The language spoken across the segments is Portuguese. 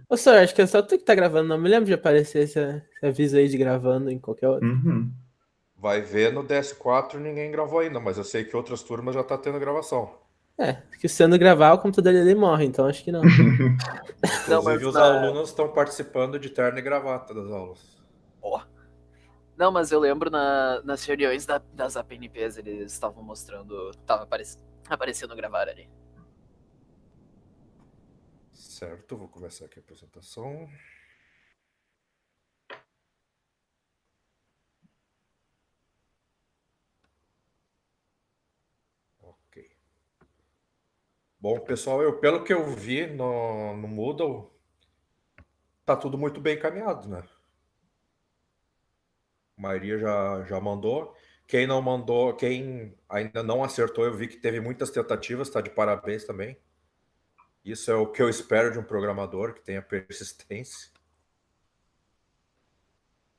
Ô, senhor, acho que é só tu que tá gravando, não me lembro de aparecer esse aviso aí de gravando em qualquer outro. Uhum. Vai ver no DS4 ninguém gravou ainda, mas eu sei que outras turmas já tá tendo gravação. É, que se eu não gravar, o computador dele morre, então acho que não. Não, Inclusive, mas os alunos estão participando de terno e gravata das aulas. Ó. Não, mas eu lembro nas reuniões das APNPs, eles estavam mostrando. Tava aparecendo gravar ali. Certo, vou começar aqui a apresentação. Ok. Bom, pessoal, pelo que eu vi no Moodle, tá tudo muito bem encaminhado, né? A maioria já mandou. Quem não mandou, quem ainda não acertou, eu vi que teve muitas tentativas, tá de parabéns também. Isso é o que eu espero de um programador, que tenha persistência.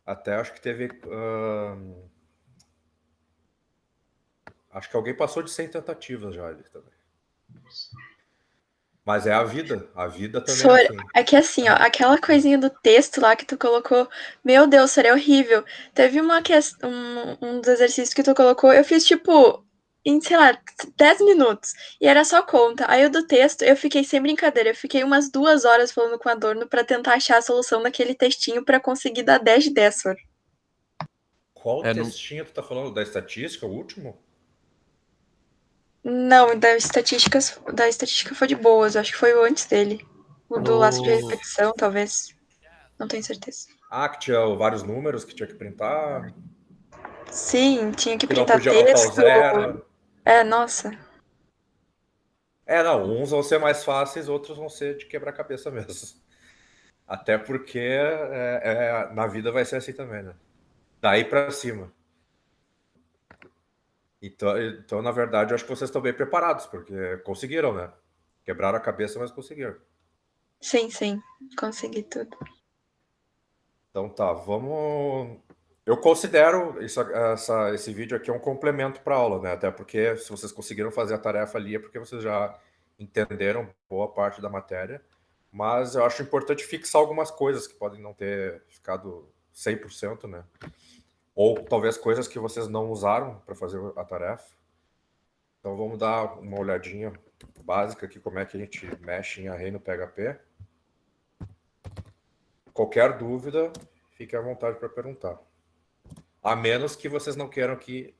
Até acho que teve. Acho que alguém passou de 100 tentativas já ali também. Mas é a vida. A vida também é assim. É que assim, ó, aquela coisinha do texto lá que tu colocou, meu Deus, seria horrível. Teve um dos exercícios que tu colocou, eu fiz tipo, em, sei lá, 10 minutos. E era só conta. Aí o do texto, eu fiquei sem brincadeira, eu fiquei umas 2 horas falando com a Adorno pra tentar achar a solução daquele textinho pra conseguir dar 10 de 10, Sor. Qual Não... textinho tu tá falando? Da estatística, o último? Não, da estatística foi de boas, acho que foi o antes dele. O do laço de No... repetição, talvez. Não tenho certeza. Ah, que tinha vários números que tinha que printar, Sim, tinha que que não printar podia botar o texto. zero. É, nossa. É, não, uns vão ser mais fáceis, outros vão ser de quebra-cabeça mesmo. Até porque na vida vai ser assim também, né? Daí pra cima. Então, na verdade, eu acho que vocês estão bem preparados, porque conseguiram, né? Quebraram a cabeça, mas conseguiram. Sim, sim. Consegui tudo. Então tá, vamos. Eu considero esse vídeo aqui um complemento para a aula, né? Até porque se vocês conseguiram fazer a tarefa ali é porque vocês já entenderam boa parte da matéria. Mas eu acho importante fixar algumas coisas que podem não ter ficado 100%, né? Ou talvez coisas que vocês não usaram para fazer a tarefa. Então vamos dar uma olhadinha básica aqui como é que a gente mexe em array no PHP. Qualquer dúvida, fique à vontade para perguntar. A menos que vocês não queiram que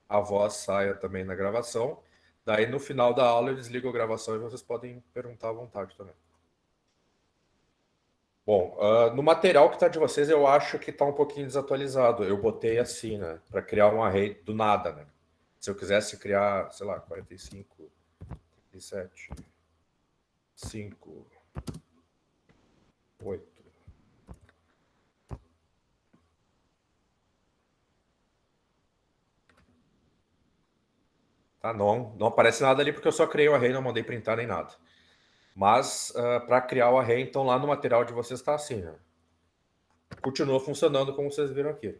a voz saia também na gravação. Daí no final da aula eu desligo a gravação e vocês podem perguntar à vontade também. Bom, no material que está de vocês eu acho que está um pouquinho desatualizado. Eu botei assim, né? Para criar um array do nada, né? Se eu quisesse criar, sei lá, 45, 37, 5, 8. Tá, não aparece nada ali porque eu só criei o array, não mandei printar nem nada. Mas para criar o array, então lá no material de vocês está assim, né? Continua funcionando como vocês viram aqui.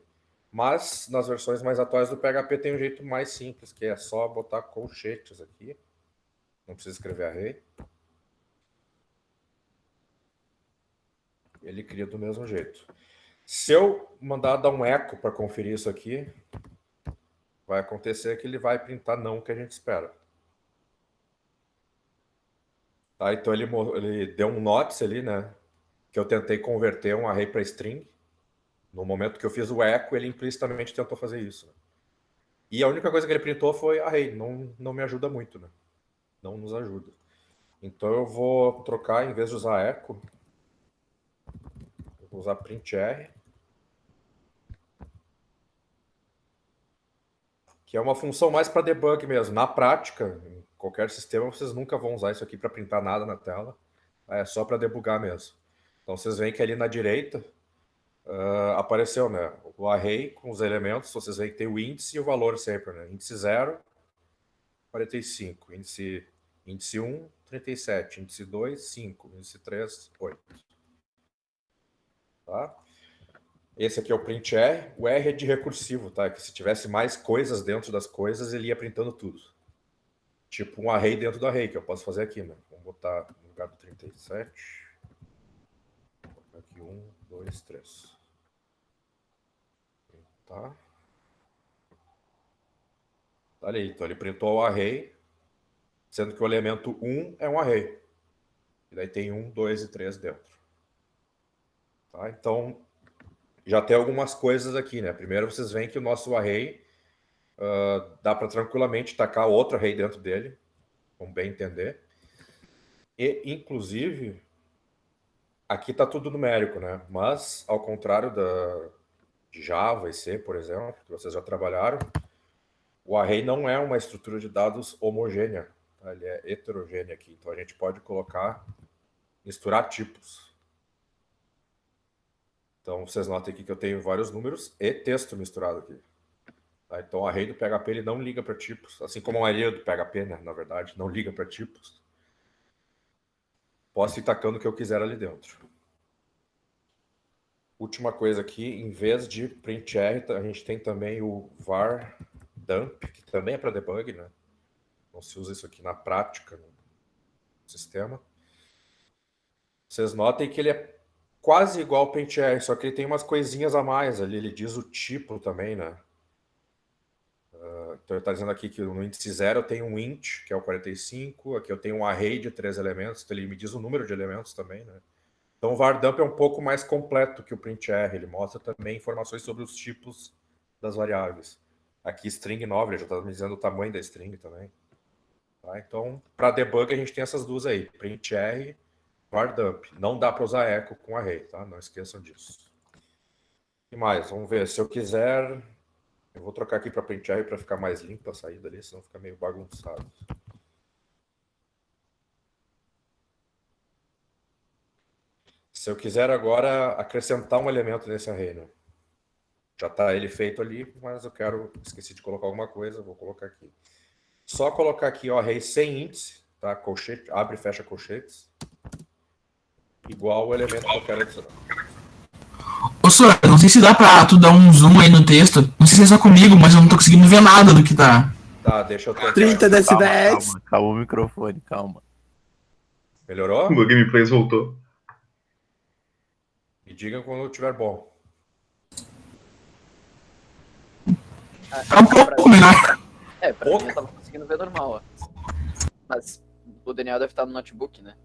Mas nas versões mais atuais do PHP tem um jeito mais simples, que é só botar colchetes aqui. Não precisa escrever array. Ele cria do mesmo jeito. Se eu mandar dar um eco para conferir isso aqui, vai acontecer que ele vai printar não que a gente espera. Tá, então ele deu um notice ali, né? Que eu tentei converter um array para string. No momento que eu fiz o eco, ele implicitamente tentou fazer isso. E a única coisa que ele printou foi array. Não me ajuda muito, né? Não nos ajuda. Então eu vou trocar, em vez de usar echo, eu vou usar printr, que é uma função mais para debug mesmo. Na prática, em qualquer sistema, vocês nunca vão usar isso aqui para printar nada na tela. É só para debugar mesmo. Então vocês veem que ali na direita apareceu, né, o array com os elementos. Vocês veem que tem o índice e o valor sempre, né? Índice 0, 45. Índice 1, 37. Índice 2, 5. Índice 3, 8. Tá? Esse aqui é o printr. O R é de recursivo, tá? Que se tivesse mais coisas dentro das coisas, ele ia printando tudo. Tipo um array dentro do array, que eu posso fazer aqui, né? Vamos botar no lugar do 37. aqui 1, 2, 3. Tá? Tá ali, então ele printou o array, sendo que o elemento 1 é um array. E daí tem 1, 2 e 3 dentro. Tá? Então, já tem algumas coisas aqui, né? Primeiro vocês veem que o nosso array dá para tranquilamente tacar outro array dentro dele, como bem entender. E, inclusive, aqui está tudo numérico, né? Mas, ao contrário de Java e C, por exemplo, que vocês já trabalharam, o array não é uma estrutura de dados homogênea, tá? Ele é heterogêneo aqui. Então, a gente pode misturar tipos. Então, vocês notem aqui que eu tenho vários números e texto misturado aqui. Tá? Então, o array do PHP ele não liga para tipos, assim como a maioria do PHP, né? Na verdade, não liga para tipos. Posso ir tacando o que eu quiser ali dentro. Última coisa aqui, em vez de printr, a gente tem também o var dump, que também é para debug, né? Não se usa isso aqui na prática no sistema. Vocês notem que ele é quase igual ao printr, só que ele tem umas coisinhas a mais ali. Ele diz o tipo também, né? Então ele está dizendo aqui que no índice 0 eu tenho um int, que é o 45. Aqui eu tenho um array de 3 elementos, então ele me diz o número de elementos também, né? Então o var dump é um pouco mais completo que o printr. Ele mostra também informações sobre os tipos das variáveis. Aqui string 9, ele já está me dizendo o tamanho da string também. Tá? Então, para debug a gente tem essas duas aí, printr, var dump. Não dá para usar echo com array, tá? Não esqueçam disso. E mais, vamos ver, se eu quiser... Eu vou trocar aqui para printr para ficar mais limpa a saída ali, senão fica meio bagunçado. Se eu quiser agora acrescentar um elemento nesse array, né? Já está ele feito ali, mas eu esqueci de colocar alguma coisa, vou colocar aqui. Só colocar aqui o array sem índice, tá? Colchete, abre e fecha colchetes. Igual o elemento que eu quero adicionar. Ô, Sora, não sei se dá pra tu dar um zoom aí no texto. Não sei se é só comigo, mas eu não tô conseguindo ver nada do que tá. Tá, deixa eu tentar. 30 decibéis. Calma o microfone, calma. Melhorou? O Gameplays voltou. Me digam quando estiver bom. Tá um pouco melhor. Pra mim eu tava conseguindo ver normal, ó. Mas o Daniel deve estar no notebook, né?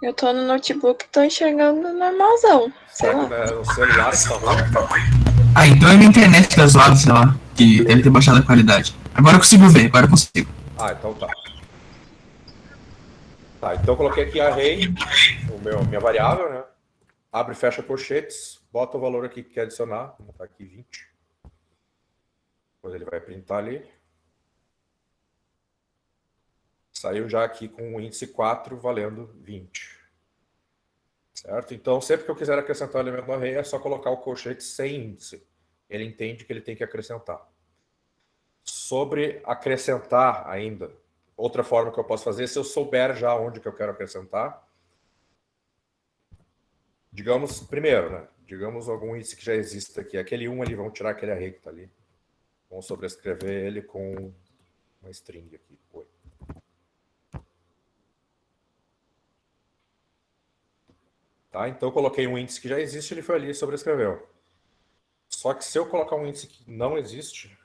Eu tô no notebook, tô enxergando normalzão. Sei Será lá. que é o celular que tá ruim? Ah, então é minha internet que tá zoada, sei lá. Que deve ter baixado a qualidade. Agora eu consigo ver, agora eu consigo. Ah, então tá. Tá, então eu coloquei aqui array, minha variável, né? Abre e fecha colchetes, bota o valor aqui que quer adicionar. Vou botar aqui 20. Depois ele vai printar ali. Saiu já aqui com o índice 4 valendo 20. Certo? Então, sempre que eu quiser acrescentar um elemento no array, é só colocar o colchete sem índice. Ele entende que ele tem que acrescentar. Sobre acrescentar ainda, outra forma que eu posso fazer, se eu souber já onde que eu quero acrescentar, digamos, primeiro, né? Digamos algum índice que já existe aqui. Aquele 1 ali, vamos tirar aquele array que está ali. Vamos sobrescrever ele com uma string aqui. Oi. Tá? Então eu coloquei um índice que já existe, ele foi ali e sobrescreveu. Só que se eu colocar um índice que não existe,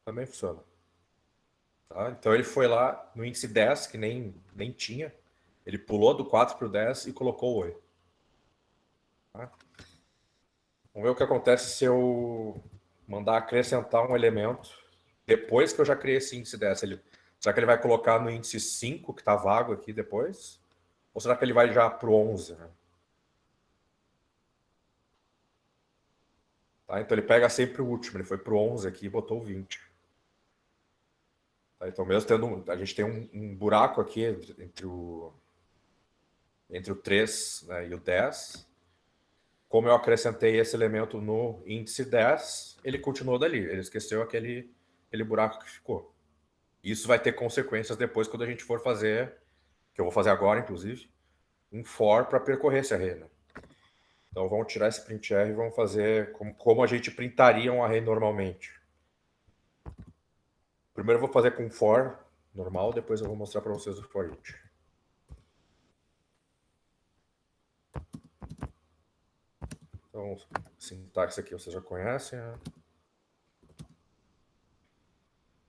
também funciona. Tá? Então ele foi lá no índice 10, que nem tinha. Ele pulou do 4 para o 10 e colocou o oi. Tá? Vamos ver o que acontece se eu mandar acrescentar um elemento depois que eu já criei esse índice 10. Será que ele vai colocar no índice 5, que está vago aqui depois? Ou será que ele vai já para o 11? Né? Tá? Então ele pega sempre o último. Ele foi para o 11 aqui e botou o 20. Tá? Então mesmo tendo... A gente tem um buraco aqui entre o 3, né, e o 10. Como eu acrescentei esse elemento no índice 10, ele continuou dali. Ele esqueceu aquele buraco que ficou. Isso vai ter consequências depois quando a gente for fazer, que eu vou fazer agora, inclusive, um for para percorrer esse array. Né? Então vamos tirar esse printr e vamos fazer como a gente printaria um array normalmente. Primeiro eu vou fazer com for normal, depois eu vou mostrar para vocês o for each. Então, sintaxe aqui vocês já conhecem, né?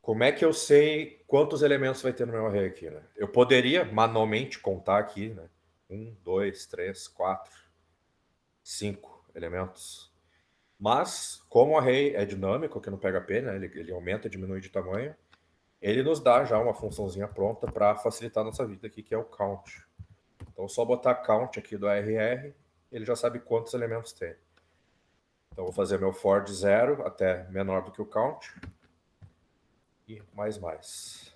Como é que eu sei quantos elementos vai ter no meu array aqui, né? Eu poderia manualmente contar aqui, né? 1, 2, 3, 4, 5 elementos. Mas, como o array é dinâmico aqui no PHP, né? Ele aumenta e diminui de tamanho, ele nos dá já uma funçãozinha pronta para facilitar a nossa vida aqui, que é o count. Então, só botar count aqui do ARR, ele já sabe quantos elementos tem. Então, vou fazer meu for de 0 até menor do que o count. E mais.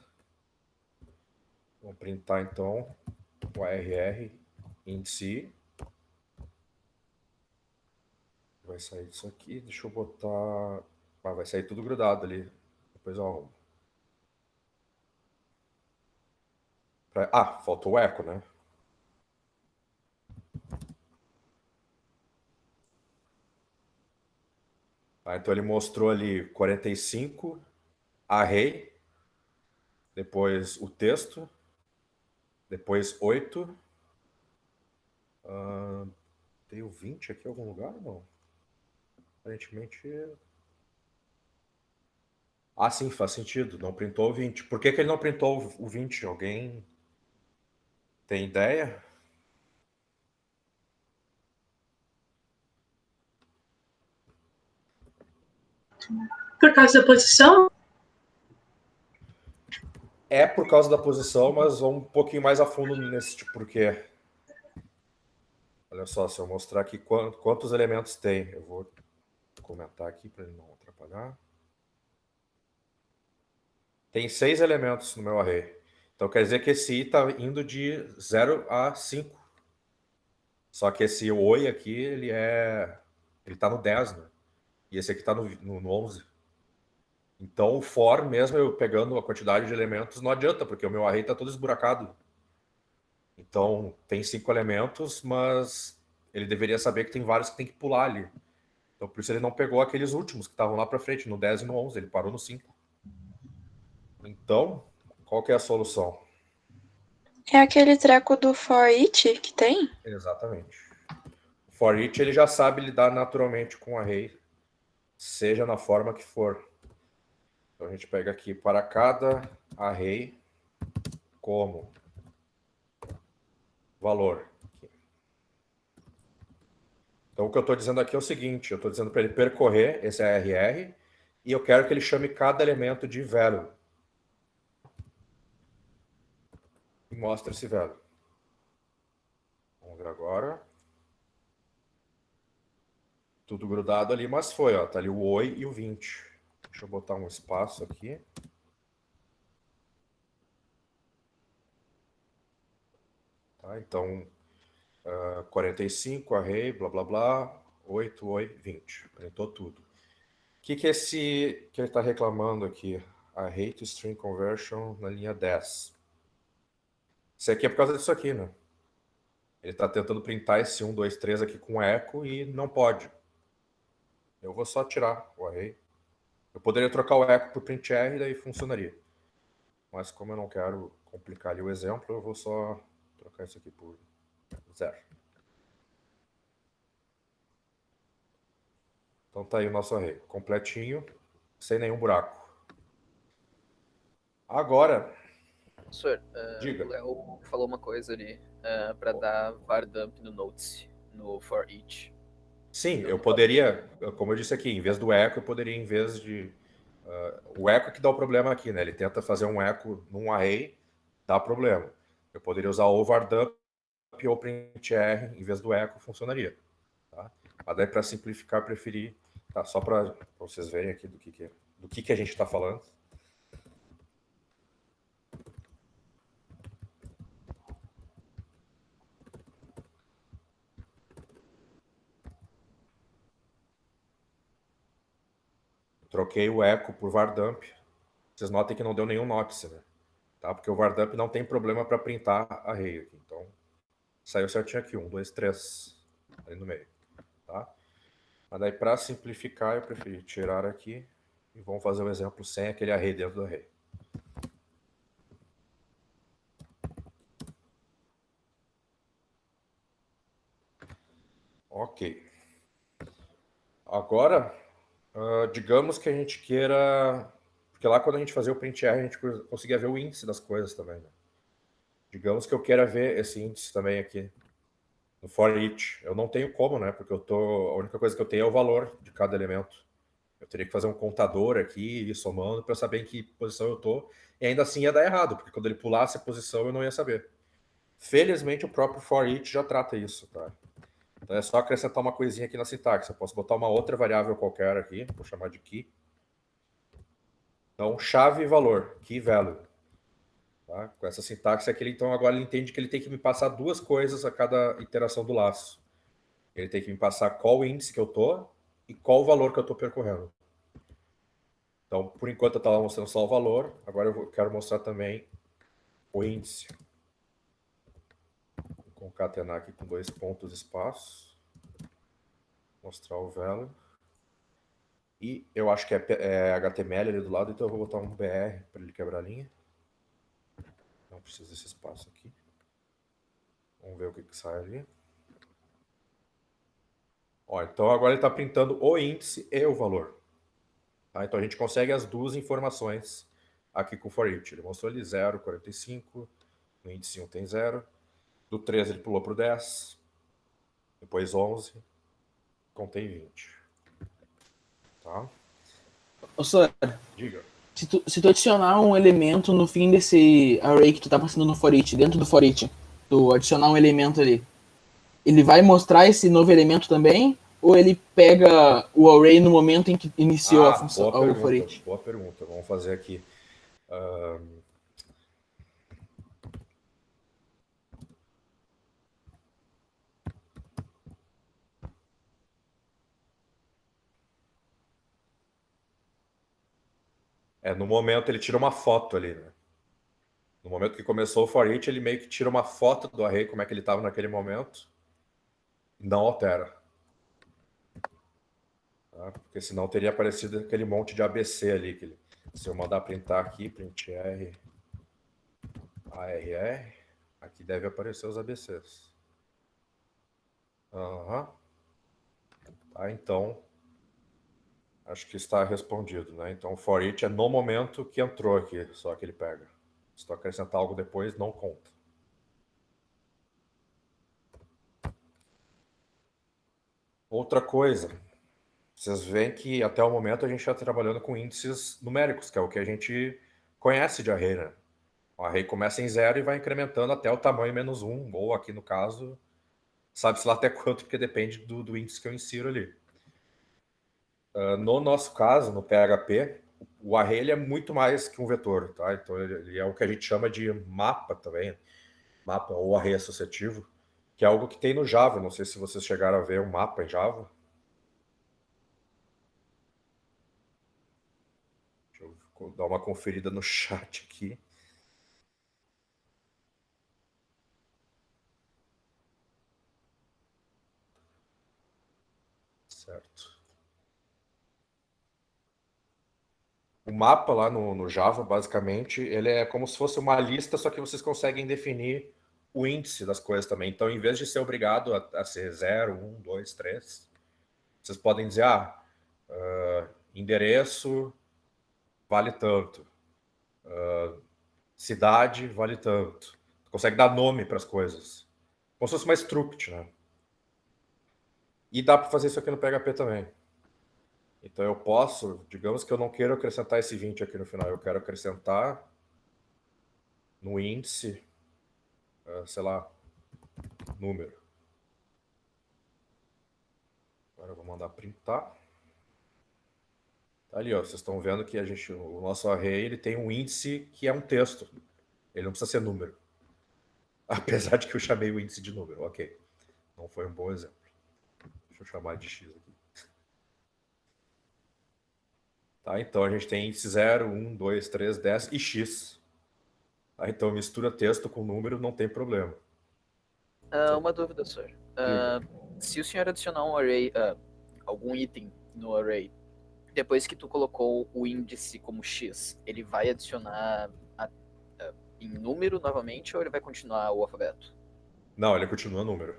Vamos printar, então, o ARR índice. Vai sair disso aqui. Deixa eu botar... Ah, vai sair tudo grudado ali. Depois eu arrumo. Ah, faltou o eco, né? Ah, então ele mostrou ali 45, array, depois o texto, depois 8. Tem o 20 aqui em algum lugar? Não. Aparentemente... Ah, sim, faz sentido. Não printou o 20. Por que ele não printou o 20? Alguém tem ideia? Por causa da posição? É por causa da posição, mas vamos um pouquinho mais a fundo nesse tipo porquê. Olha só, se eu mostrar aqui quantos elementos tem, eu vou comentar aqui para ele não atrapalhar. Tem 6 elementos no meu array. Então quer dizer que esse i está indo de 0 a 5. Só que esse oi aqui, ele está no 10, né? E esse aqui está no 11. Então o for mesmo, eu pegando a quantidade de elementos, não adianta, porque o meu array está todo esburacado. Então tem 5 elementos, mas ele deveria saber que tem vários que tem que pular ali. Então por isso ele não pegou aqueles últimos que estavam lá para frente, no 10 e no 11, ele parou no 5. Então, qual que é a solução? É aquele treco do for each que tem? Exatamente. O for each ele já sabe lidar naturalmente com o array, seja na forma que for. Então a gente pega aqui para cada array como valor. Então o que eu estou dizendo aqui é o seguinte, eu estou dizendo para ele percorrer esse ARR e eu quero que ele chame cada elemento de value. E mostra esse value. Vamos ver agora. Tudo grudado ali, mas foi, ó, tá ali o oi e o 20. Deixa eu botar um espaço aqui. Tá, então, 45, array, blá, blá, blá, 8, oi, 20. Printou tudo. O que que ele está reclamando aqui? Array to string conversion na linha 10. Isso aqui é por causa disso aqui, né? Ele está tentando printar esse 1, 2, 3 aqui com eco e não pode. Eu vou só tirar o array. Eu poderia trocar o eco por printr e daí funcionaria. Mas como eu não quero complicar ali o exemplo, eu vou só trocar isso aqui por 0. Então tá aí o nosso array, completinho, sem nenhum buraco. Agora, Professor, diga. o Léo falou uma coisa ali para dar var dump no notes, no for each. Sim, eu poderia, como eu disse aqui, em vez do eco, eu poderia, em vez de... o eco é que dá o problema aqui, né? Ele tenta fazer um eco num array, dá problema. Eu poderia usar ou var dump ou printr, em vez do eco, funcionaria. Tá? Mas daí, para simplificar, eu preferi... Tá, só para vocês verem aqui do que a gente está falando. Troquei o eco por var dump. Vocês notem que não deu nenhum notice, né? Tá? Porque o var dump não tem problema para printar array aqui. Então, saiu certinho aqui, 1, 2, 3, ali no meio. Tá? Mas daí, para simplificar, eu preferi tirar aqui e vamos fazer o exemplo sem aquele array dentro do array. Ok. Agora, digamos que a gente queira... Porque lá quando a gente fazia o print R, a gente conseguia ver o índice das coisas também, né? Digamos que eu queira ver esse índice também aqui, no for each. Eu não tenho como, né? Porque a única coisa que eu tenho é o valor de cada elemento. Eu teria que fazer um contador aqui, ir somando, para saber em que posição eu tô. E ainda assim ia dar errado, porque quando ele pulasse a posição, eu não ia saber. Felizmente, o próprio for each já trata isso, tá? Então é só acrescentar uma coisinha aqui na sintaxe. Eu posso botar uma outra variável qualquer aqui, vou chamar de key. Então, chave e valor, key value. Tá? Com essa sintaxe aqui, então agora ele entende que ele tem que me passar duas coisas a cada iteração do laço. Ele tem que me passar qual o índice que eu tô e qual o valor que eu tô percorrendo. Então, por enquanto eu estava mostrando só o valor, agora eu quero mostrar também o índice. Vou concatenar aqui com 2 pontos espaço. Mostrar o value. E eu acho que é HTML ali do lado, então eu vou botar um BR para ele quebrar a linha. Não precisa desse espaço aqui. Vamos ver o que sai ali. Ó, então agora ele está printando o índice e o valor. Tá? Então a gente consegue as duas informações aqui com o for each. Ele mostrou ali 0, 45, no índice 1 tem 0. Do 13 ele pulou para o 10, depois 11, contém 20. Tá? Ô, Sora, Diga. se tu adicionar um elemento no fim desse array que tu tá passando no for each, dentro do for each, tu adicionar um elemento ali, ele vai mostrar esse novo elemento também? Ou ele pega o array no momento em que iniciou a função, o for each? Boa pergunta. Vamos fazer aqui. No momento ele tira uma foto ali, né? No momento que começou o for each, ele meio que tira uma foto do array, como é que ele estava naquele momento. Não altera. Tá? Porque senão teria aparecido aquele monte de ABC ali. Que se eu mandar printar aqui, print R, ARR, aqui deve aparecer os ABCs. Tá, então, acho que está respondido, né? Então, for each é no momento que entrou aqui, só que ele pega. Se tu acrescentar algo depois, não conta. Outra coisa, vocês veem que até o momento a gente está trabalhando com índices numéricos, que é o que a gente conhece de array, né? O array começa em 0 e vai incrementando até o tamanho menos 1, ou aqui no caso, sabe-se lá até quanto, porque depende do índice que eu insiro ali. No nosso caso, no PHP, o array ele é muito mais que um vetor, tá? Então ele é o que a gente chama de mapa também, mapa ou array associativo, que é algo que tem no Java. Não sei se vocês chegaram a ver um mapa em Java. Deixa eu dar uma conferida no chat aqui. Certo. O mapa lá no Java, basicamente, ele é como se fosse uma lista, só que vocês conseguem definir o índice das coisas também. Então, em vez de ser obrigado a ser 0, 1, 2, 3, vocês podem dizer, endereço vale tanto, cidade vale tanto. Consegue dar nome para as coisas. Como se fosse uma struct, né? E dá para fazer isso aqui no PHP também. Então eu posso, digamos que eu não quero acrescentar esse 20 aqui no final, eu quero acrescentar no índice, sei lá, número. Agora eu vou mandar printar. Tá ali, ó, vocês estão vendo que o nosso array ele tem um índice que é um texto. Ele não precisa ser número. Apesar de que eu chamei o índice de número, ok. Não foi um bom exemplo. Deixa eu chamar de x aqui. Tá, então a gente tem índice 0, 1, 2, 3, 10 e x. Tá, então mistura texto com número, não tem problema. Uma dúvida, senhor. Se o senhor adicionar um array, algum item no array, depois que tu colocou o índice como x, ele vai adicionar em número novamente ou ele vai continuar o alfabeto? Não, ele continua número.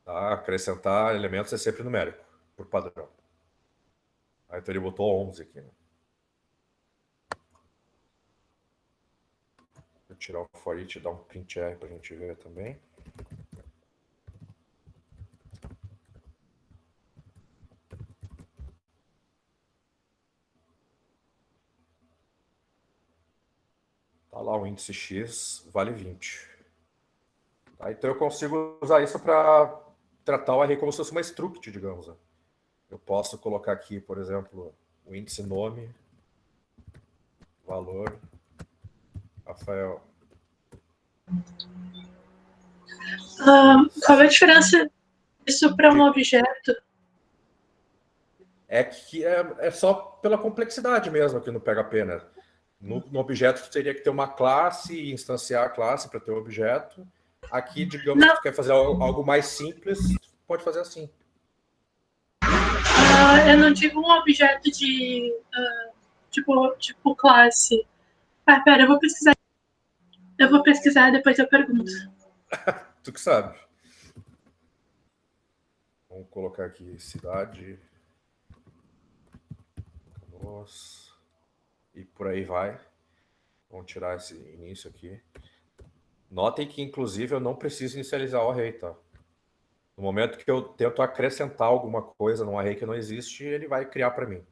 Tá? Acrescentar elementos é sempre numérico. por padrão. Então ele botou 11 aqui, né? Vou tirar o for each e dar um print R para a gente ver também. Tá lá o índice X, vale 20. Tá, então eu consigo usar isso para tratar o array como se fosse uma struct, digamos. Né? Eu posso colocar aqui, por exemplo, o índice nome, valor, Rafael. Qual é a diferença disso para um objeto? É que é só pela complexidade mesmo aqui no PHP, né? No objeto, tu teria que ter uma classe e instanciar a classe para ter o objeto. Aqui, digamos que tu quer fazer algo mais simples, tu pode fazer assim. Eu não digo um objeto de tipo classe. Pera, eu vou pesquisar. Eu vou pesquisar e depois eu pergunto. Tu que sabe. Vamos colocar aqui cidade. Nossa. E por aí vai. Vamos tirar esse início aqui. Notem que, inclusive, eu não preciso inicializar o array, tá? No momento que eu tento acrescentar alguma coisa num array que não existe, ele vai criar para mim.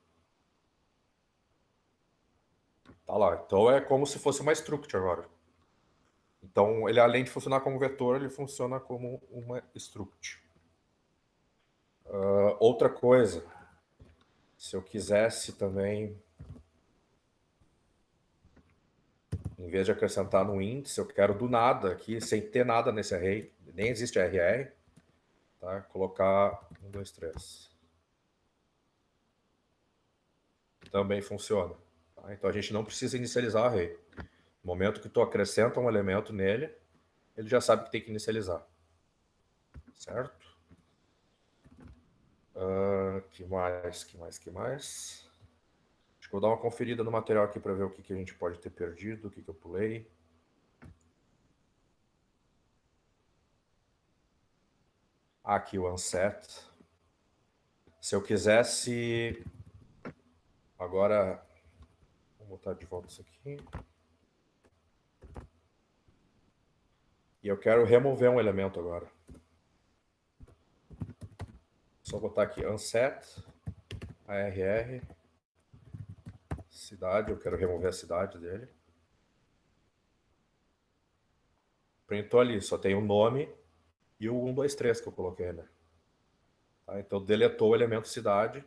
Tá lá. Então é como se fosse uma struct agora. Então, ele além de funcionar como vetor, ele funciona como uma struct. Outra coisa, se eu quisesse também, em vez de acrescentar no índice, eu quero do nada aqui, sem ter nada nesse array, nem existe RR, tá? Colocar 1, 2, 3. Também funciona. Tá? Então a gente não precisa inicializar o array. No momento que tu acrescenta um elemento nele, ele já sabe que tem que inicializar. Certo? Que mais? Acho que eu vou dar uma conferida no material aqui para ver o que a gente pode ter perdido, o que eu pulei. Aqui o unset. Se eu quisesse... Agora, vou botar de volta isso aqui. E eu quero remover um elemento agora. Só botar aqui unset, arr, cidade, eu quero remover a cidade dele. Printou ali, só tem o nome e o 1, 2, 3 que eu coloquei, né? Tá, então deletou o elemento cidade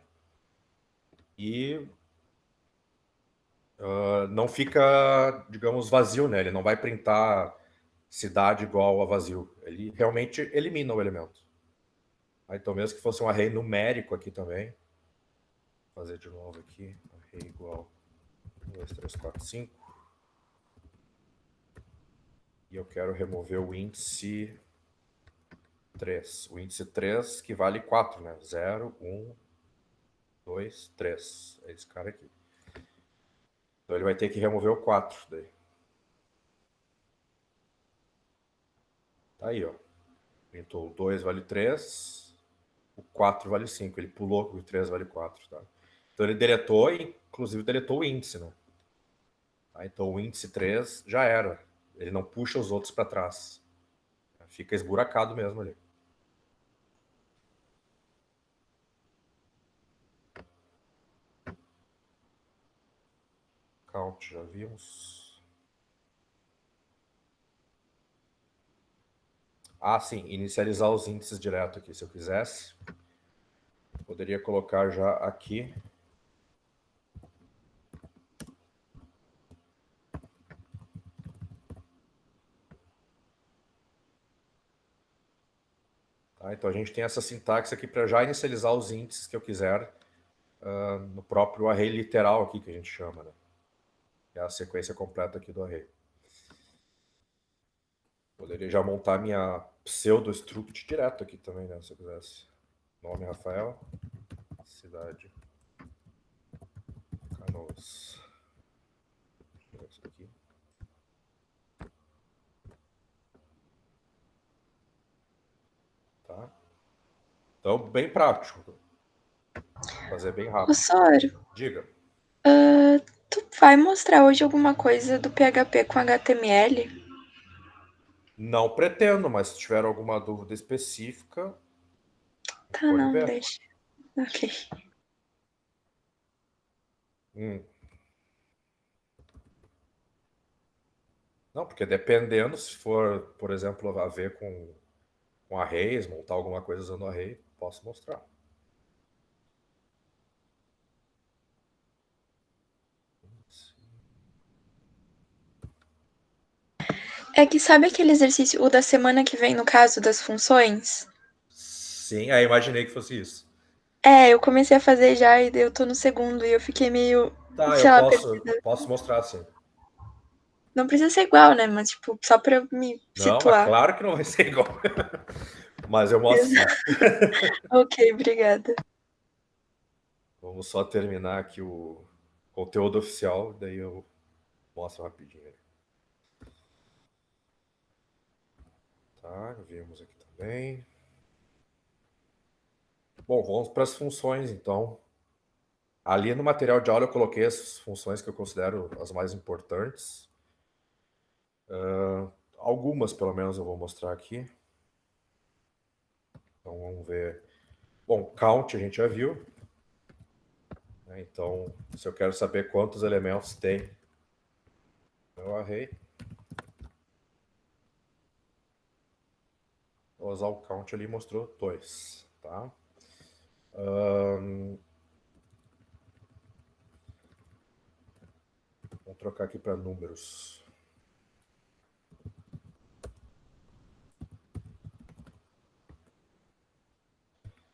e não fica, digamos, vazio, né? Ele não vai printar cidade igual a vazio. Ele realmente elimina o elemento. Tá, então mesmo que fosse um array numérico aqui também, vou fazer de novo aqui, array igual 1, 2, 3, 4, 5. E eu quero remover o índice 3. O índice 3 que vale 4, né? 0, 1, 2, 3. É esse cara aqui. Então ele vai ter que remover o 4 daí. Tá aí, ó. Então o 2 vale 3, o 4 vale 5. Ele pulou que o 3 vale 4, tá? Então ele deletou, inclusive deletou o índice, né? Tá? Então o índice 3 já era. Ele não puxa os outros para trás. Fica esburacado mesmo ali. Count, já vimos. Ah, sim, inicializar os índices direto aqui, se eu quisesse. Poderia colocar já aqui. Tá? Então a gente tem essa sintaxe aqui para já inicializar os índices que eu quiser no próprio array literal aqui que a gente chama, né? Que é a sequência completa aqui do array. Poderia já montar minha pseudo-struct direto aqui também, né? Se eu quisesse. Nome Rafael, cidade Canoas. Isso aqui. Tá? Então, bem prático. fazer bem Ô, rápido. Soro, Diga. tu vai mostrar hoje alguma coisa do PHP com HTML? Não pretendo, mas se tiver alguma dúvida específica, a gente Tá, pode não, ver. deixa. Ok. Hum. Não, porque dependendo, se for, por exemplo, a ver com arrays, montar alguma coisa usando array, posso mostrar. É que sabe aquele exercício, o da semana que vem, no caso das funções? Sim, aí imaginei que fosse isso. É, eu comecei a fazer já e daí eu tô no segundo e eu fiquei meio, Tá, sei eu lá, posso mostrar sim. não precisa ser igual, né? Mas, tipo, só pra eu me Não, mas situar. claro que não vai ser igual. Mas eu mostro sim. Ok, obrigada. Vamos só terminar aqui o conteúdo oficial, daí eu mostro rapidinho. Tá, vimos aqui também. Bom, vamos para as funções, então. Ali no material de aula eu coloquei as funções que eu considero as mais importantes. Algumas, pelo menos, eu vou mostrar aqui. Então, vamos ver. Bom, count a gente já viu. Então, se eu quero saber quantos elementos tem no array, vou usar o count ali, mostrou 2, tá? Vamos trocar aqui para números.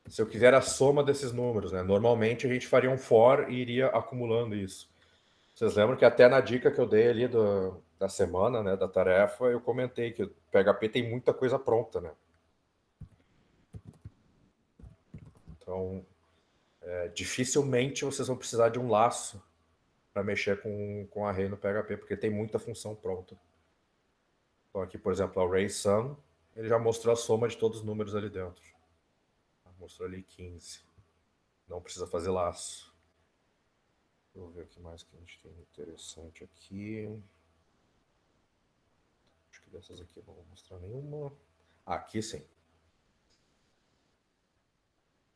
Se eu quiser a soma desses números, né? Normalmente a gente faria um for e iria acumulando isso. Vocês lembram que até na dica que eu dei ali da semana, né, da tarefa, eu comentei que o PHP tem muita coisa pronta, né? Então, dificilmente vocês vão precisar de um laço para mexer com array no PHP, porque tem muita função pronta. Então aqui, por exemplo, o array sum, ele já mostrou a soma de todos os números ali dentro. Mostrou ali 15. Não precisa fazer laço. Deixa eu ver o que mais que a gente tem interessante aqui. Acho que dessas aqui eu não vou mostrar nenhuma. Aqui sim.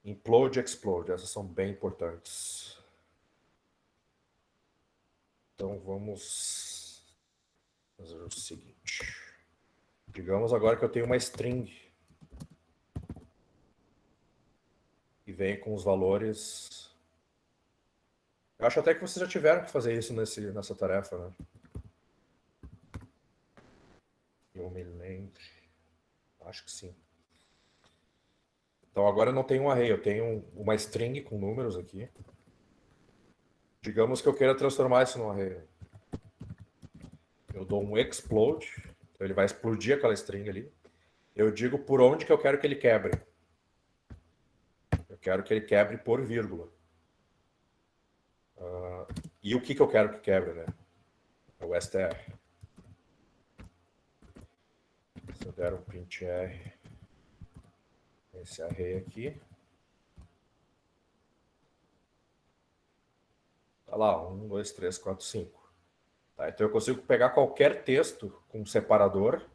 Implode e explode. Essas são bem importantes. Então vamos fazer o seguinte. Digamos agora que eu tenho uma string. E vem com os valores. Eu acho até que vocês já tiveram que fazer isso nessa tarefa, né? Eu me lembro. Acho que sim. Então agora eu não tenho um array, eu tenho uma string com números aqui. Digamos que eu queira transformar isso num array. Eu dou um explode, então ele vai explodir aquela string ali. Eu digo por onde que eu quero que ele quebre. Eu quero que ele quebre por vírgula. E o que eu quero que quebre, né? É o str. Se eu der um print r esse array aqui, tá lá, 1, 2, 3, 4, 5. Tá, então eu consigo pegar qualquer texto com um separador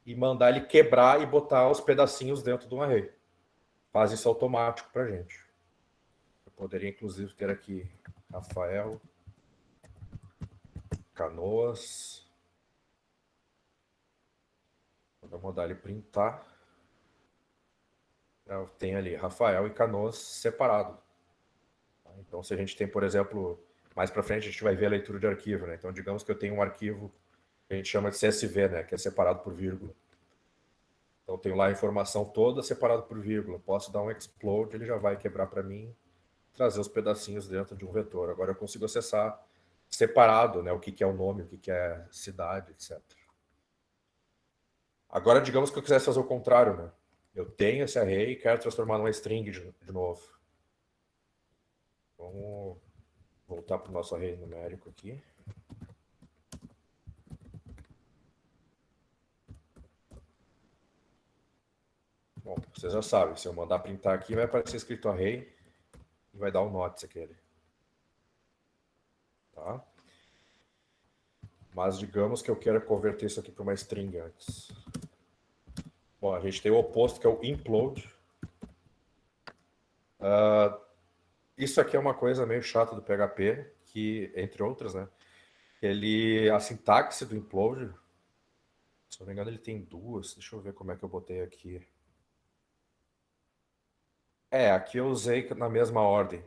e mandar ele quebrar e botar os pedacinhos dentro de um array. Faz isso automático pra gente. Eu poderia inclusive ter aqui Rafael, Canoas. Vou mandar ele printar. Tem ali Rafael e Canoas separado. Então se a gente tem, por exemplo, mais para frente a gente vai ver a leitura de arquivo, né? Então digamos que eu tenho um arquivo que a gente chama de CSV, né? Que é separado por vírgula. Então eu tenho lá a informação toda separada por vírgula. Posso dar um explode, ele já vai quebrar para mim, trazer os pedacinhos dentro de um vetor. Agora eu consigo acessar separado, né? O que é o nome, o que é cidade, etc. Agora digamos que eu quisesse fazer o contrário, né? Eu tenho esse array e quero transformar numa string de novo. Vamos voltar para o nosso array numérico aqui. Bom, vocês já sabem, se eu mandar printar aqui, vai aparecer escrito array e vai dar o notes aquele. Tá? Mas digamos que eu quero converter isso aqui para uma string antes. Bom, a gente tem o oposto, que é o implode. Isso aqui é uma coisa meio chata do PHP, que, entre outras, né? A sintaxe do implode, se não me engano, ele tem duas. Deixa eu ver como é que eu botei aqui. Aqui eu usei na mesma ordem.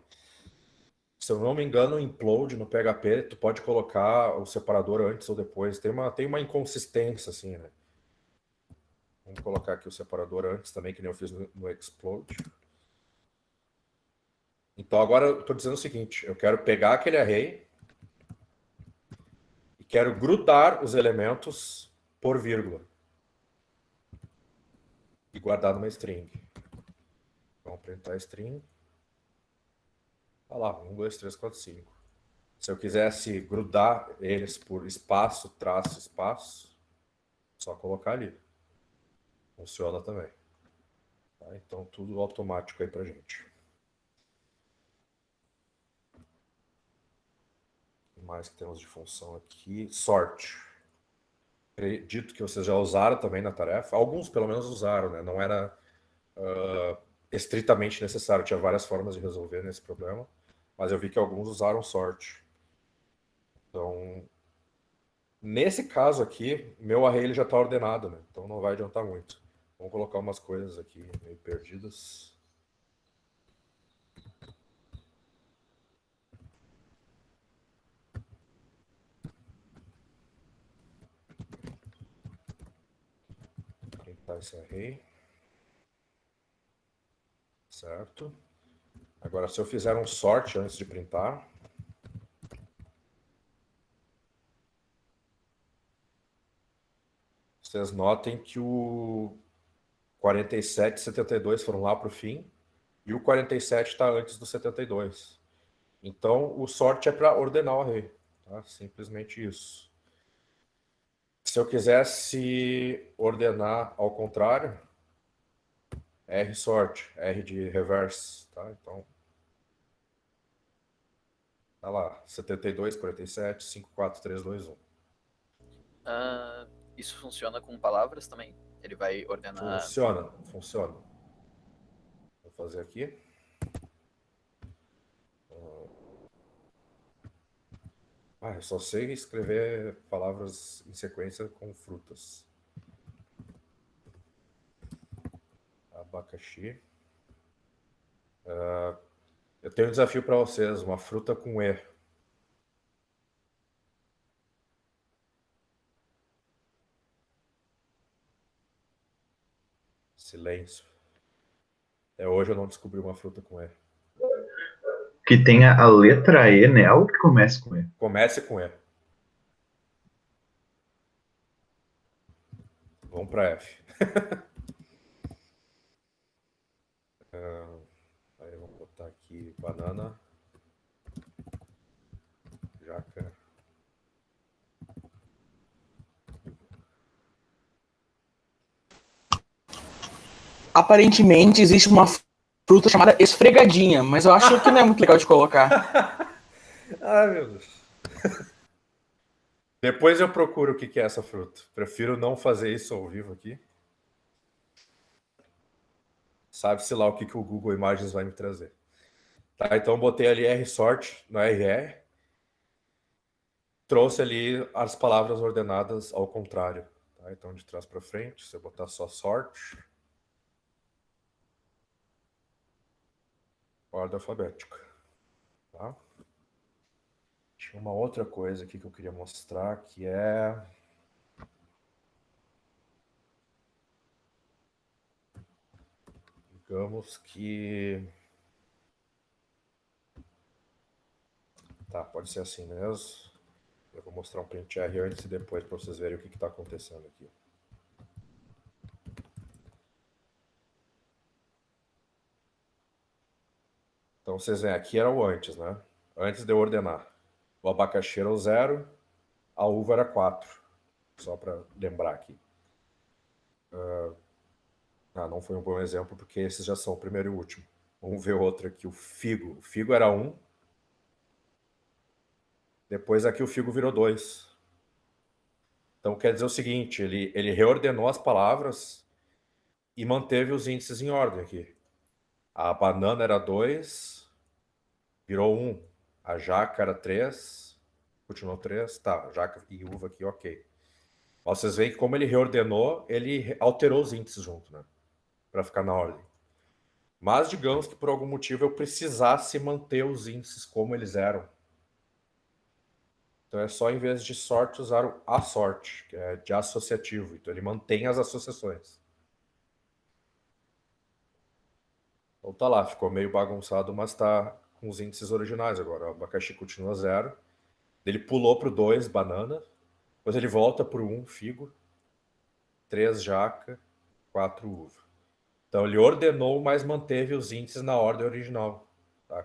Se eu não me engano, o implode no PHP, tu pode colocar o separador antes ou depois. Tem uma inconsistência, assim, né? Vamos colocar aqui o separador antes também, que nem eu fiz no explode. Então agora eu estou dizendo o seguinte, eu quero pegar aquele array e quero grudar os elementos por vírgula e guardar numa string. Vamos printar a string. Olha lá, 1, 2, 3, 4, 5. Se eu quisesse grudar eles por espaço, traço, espaço, só colocar ali. Funciona também. Tá? Então tudo automático aí pra gente. O que mais que temos de função aqui? Sort. Acredito que vocês já usaram também na tarefa. Alguns pelo menos usaram, né? Não era estritamente necessário. Tinha várias formas de resolver nesse problema. Mas eu vi que alguns usaram sort. Então, nesse caso aqui, meu array ele já está ordenado, né? Então não vai adiantar muito. Vamos colocar umas coisas aqui meio perdidas. Printar esse array. Certo. Agora, se eu fizer um sort antes de printar, vocês notem que o 47 e 72 foram lá para o fim e o 47 está antes do 72. Então, o sort é para ordenar o array. Tá? Simplesmente isso. Se eu quisesse ordenar ao contrário, rsort, R de reverse. Tá? Então, tá lá, 72, 47, 5, 4, 3, 2, 1. Isso funciona com palavras também? Ele vai ordenar... Funciona. Vou fazer aqui. Eu só sei escrever palavras em sequência com frutas. Abacaxi. Eu tenho um desafio para vocês, uma fruta com E. Silêncio. Até hoje eu não descobri uma fruta com E. Que tenha a letra E nela que comece com E. Comece com E. Vamos para F. Aí vamos botar aqui banana. Jaca. Aparentemente existe uma fruta chamada esfregadinha, mas eu acho que não é muito legal de colocar. Ai, meu Deus. Depois eu procuro o que é essa fruta. Prefiro não fazer isso ao vivo aqui. Sabe-se lá o que o Google Imagens vai me trazer. Tá, então botei ali rsort no RR. Trouxe ali as palavras ordenadas ao contrário. Tá, então de trás para frente, se eu botar só sort, ordem alfabética. Tá? Tinha uma outra coisa aqui que eu queria mostrar, que é... Digamos que... Tá, pode ser assim mesmo. Eu vou mostrar um print R antes e depois para vocês verem o que está acontecendo aqui. Então vocês veem, aqui era o antes, né? Antes de eu ordenar. O abacaxi era o 0, a uva era 4. Só para lembrar aqui. Não foi um bom exemplo, porque esses já são o primeiro e o último. Vamos ver outra aqui, o Figo. O Figo era 1. Depois aqui o Figo virou 2. Então quer dizer o seguinte, ele reordenou as palavras e manteve os índices em ordem aqui. A banana era 2, virou 1. A jaca era 3, continuou 3. Tá, jaca e uva aqui, ok. Vocês veem que como ele reordenou, ele alterou os índices junto, né? Para ficar na ordem. Mas digamos que por algum motivo eu precisasse manter os índices como eles eram. Então é só, em vez de sorte, usar o assort, que é de associativo. Então ele mantém as associações. Então tá lá, ficou meio bagunçado, mas tá com os índices originais agora. O abacaxi continua 0. Ele pulou pro 2, banana. Depois ele volta pro 1, figo. 3, jaca. 4, uva. Então ele ordenou, mas manteve os índices na ordem original. Tá?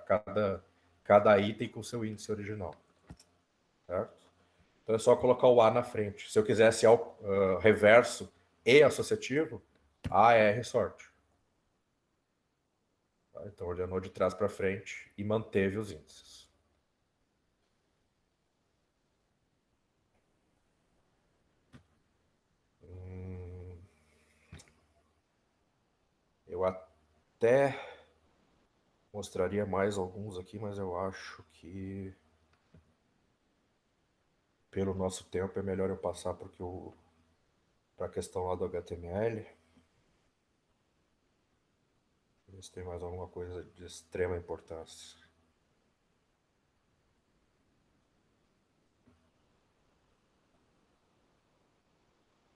Cada item com seu índice original. Certo? Então é só colocar o A na frente. Se eu quisesse reverso e associativo, AR sorte. Tá? Então ordenou de trás para frente e manteve os índices. Eu até mostraria mais alguns aqui, mas eu acho que pelo nosso tempo é melhor eu passar para a questão lá do HTML. Ver se tem mais alguma coisa de extrema importância.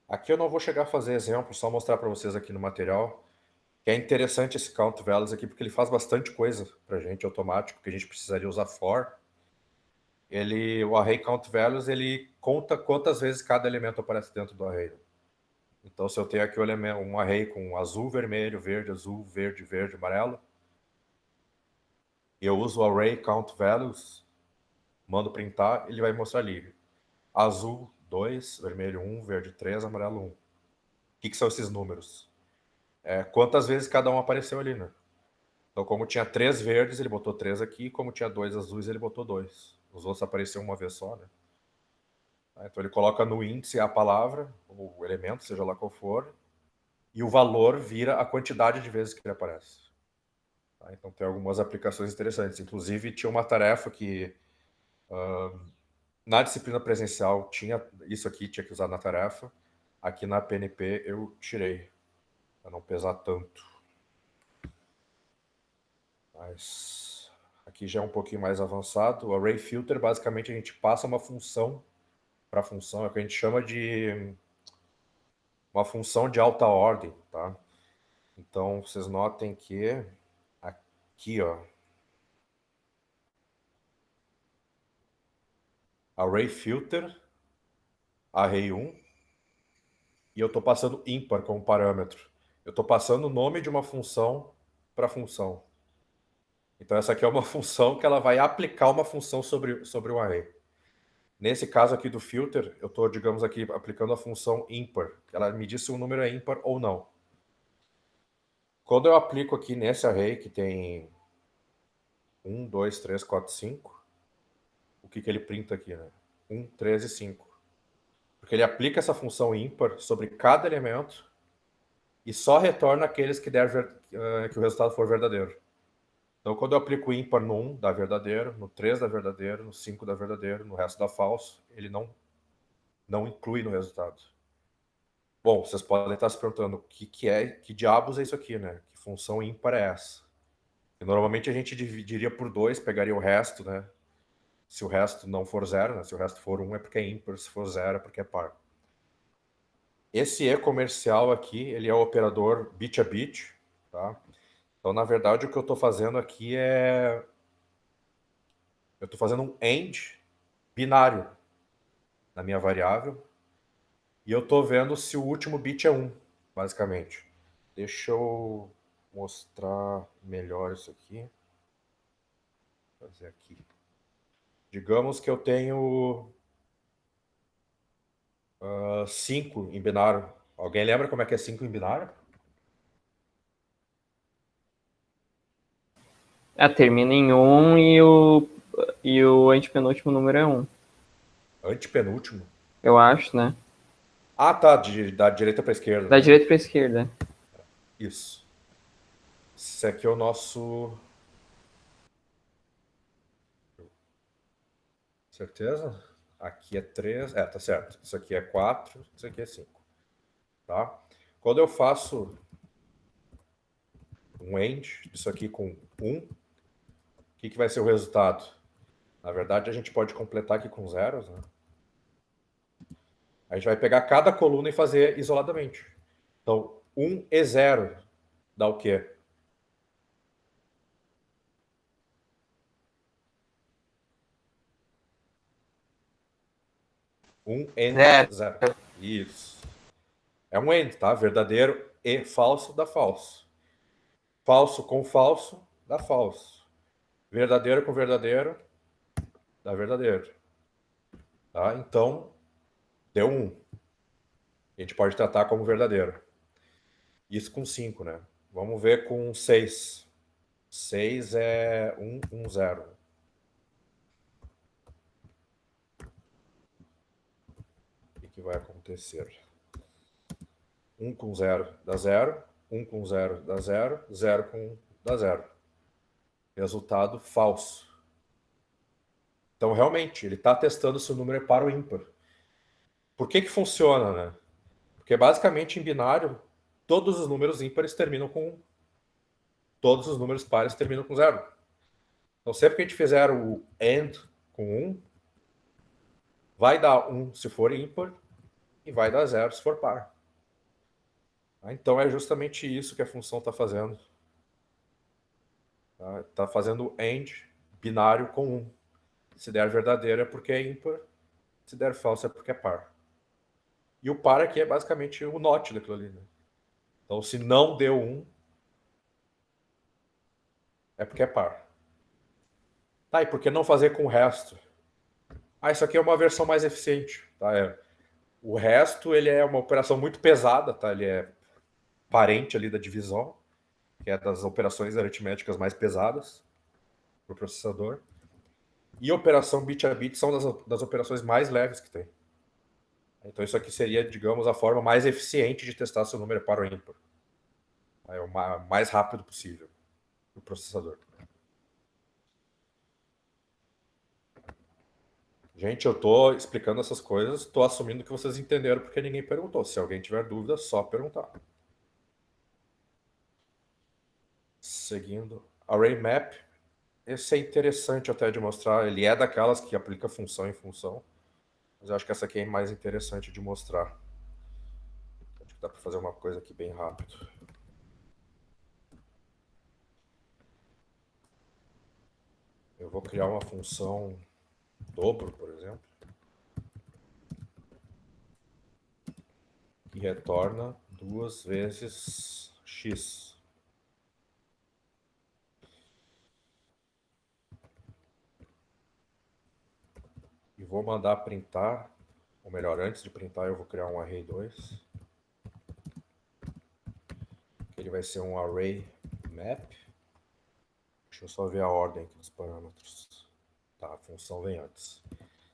Aqui eu não vou chegar a fazer exemplo, só mostrar para vocês aqui no material. Que é interessante esse count values aqui, porque ele faz bastante coisa para a gente automático, que a gente precisaria usar for. O array count values, ele conta quantas vezes cada elemento aparece dentro do array. Então, se eu tenho aqui um array com azul, vermelho, verde, azul, verde, verde, amarelo, e eu uso o array count values, mando printar, ele vai mostrar ali. Azul 2, vermelho 1, verde 3, amarelo 1. O que são esses números? Quantas vezes cada um apareceu ali, né? Então, como tinha 3 verdes, ele botou 3 aqui. Como tinha 2 azuis, ele botou 2. Os outros apareceram uma vez só, né? Então, ele coloca no índice a palavra, o elemento, seja lá qual for, e o valor vira a quantidade de vezes que ele aparece. Então, tem algumas aplicações interessantes. Inclusive, tinha uma tarefa que, na disciplina presencial, tinha isso aqui, tinha que usar na tarefa. Aqui na PNP, eu tirei, para não pesar tanto. Mas aqui já é um pouquinho mais avançado. O array filter, basicamente, a gente passa uma função para a função, é o que a gente chama de uma função de alta ordem, tá? Então, vocês notem que aqui, ó, array filter, array 1, e eu estou passando ímpar como parâmetro. Eu estou passando o nome de uma função para a função. Então, essa aqui é uma função que ela vai aplicar uma função sobre o array. Nesse caso aqui do filter, eu estou, digamos aqui, aplicando a função ímpar. Ela me diz se o número é ímpar ou não. Quando eu aplico aqui nesse array, que tem 1, 2, 3, 4, 5, o que ele printa aqui, né? 1, 3 e 5. Porque ele aplica essa função ímpar sobre cada elemento e só retorna aqueles que o resultado for verdadeiro. Então, quando eu aplico ímpar no 1, dá verdadeiro, no 3 dá verdadeiro, no 5 dá verdadeiro, no resto dá falso, ele não inclui no resultado. Bom, vocês podem estar se perguntando que diabos é isso aqui, né? Que função ímpar é essa? E normalmente a gente dividiria por 2, pegaria o resto, né? Se o resto não for 0, né? Se o resto for 1 é porque é ímpar, se for 0 é porque é par. Esse E comercial aqui, ele é o operador bit a bit, tá? Então, na verdade, o que eu estou fazendo aqui eu estou fazendo um AND binário na minha variável e eu estou vendo se o último bit é 1, basicamente. Deixa eu mostrar melhor isso aqui. Vou fazer aqui. Digamos que eu tenho 5 em binário. Alguém lembra como é que é 5 em binário? Termina em 1 e o antepenúltimo número é 1. Antepenúltimo? Eu acho, né? Ah, tá, da direita para esquerda. Da né? direita pra esquerda. Isso. Esse aqui é o nosso... Certeza? Aqui é 3. Tá certo. Isso aqui é 4, isso aqui é 5. Tá? Quando eu faço um AND, isso aqui com 1, o que vai ser o resultado? Na verdade, a gente pode completar aqui com zeros, né? A gente vai pegar cada coluna e fazer isoladamente. Então, 1 e 0 dá o quê? 1 e 0. Isso. É um AND, tá? Verdadeiro e falso dá falso. Falso com falso dá falso. Verdadeiro com verdadeiro dá verdadeiro. Tá? Então, deu 1. A gente pode tratar como verdadeiro. Isso com 5, né? Vamos ver com 6. 6 é 1, 1, 0. O que vai acontecer? 1 com 0 dá 0. 1 com 0 dá 0. 0 com 1 dá 0. Resultado falso. Então, realmente, ele está testando se o número é par ou ímpar. Por que funciona, né? Porque, basicamente, em binário, todos os números ímpares terminam com 1. Todos os números pares terminam com 0. Então, sempre que a gente fizer o AND com 1, vai dar 1 se for ímpar e vai dar 0 se for par. Então, é justamente isso que a função está fazendo. Está fazendo AND binário com 1. Se der verdadeiro é porque é ímpar, se der falso é porque é par. E o par aqui é basicamente o NOT daquilo ali. Né? Então, se não deu 1, é porque é par. Tá, e por que não fazer com o resto? Isso aqui é uma versão mais eficiente. Tá? O resto ele é uma operação muito pesada, tá? Ele é parente ali da divisão, que é das operações aritméticas mais pesadas para o processador. E operação bit a bit são das operações mais leves que tem. Então isso aqui seria, digamos, a forma mais eficiente de testar se o número é par ou ímpar. É o mais rápido possível para o processador. Gente, eu estou explicando essas coisas, estou assumindo que vocês entenderam porque ninguém perguntou. Se alguém tiver dúvida, só perguntar. Seguindo. Array Map. Esse é interessante até de mostrar. Ele é daquelas que aplica função em função. Mas eu acho que essa aqui é mais interessante de mostrar. Acho que dá para fazer uma coisa aqui bem rápido. Eu vou criar uma função dobro, por exemplo. Que retorna 2 vezes x. E vou mandar printar, ou melhor, antes de printar eu vou criar um array 2. Ele vai ser um array map. Deixa eu só ver a ordem aqui dos parâmetros. Tá, a função vem antes.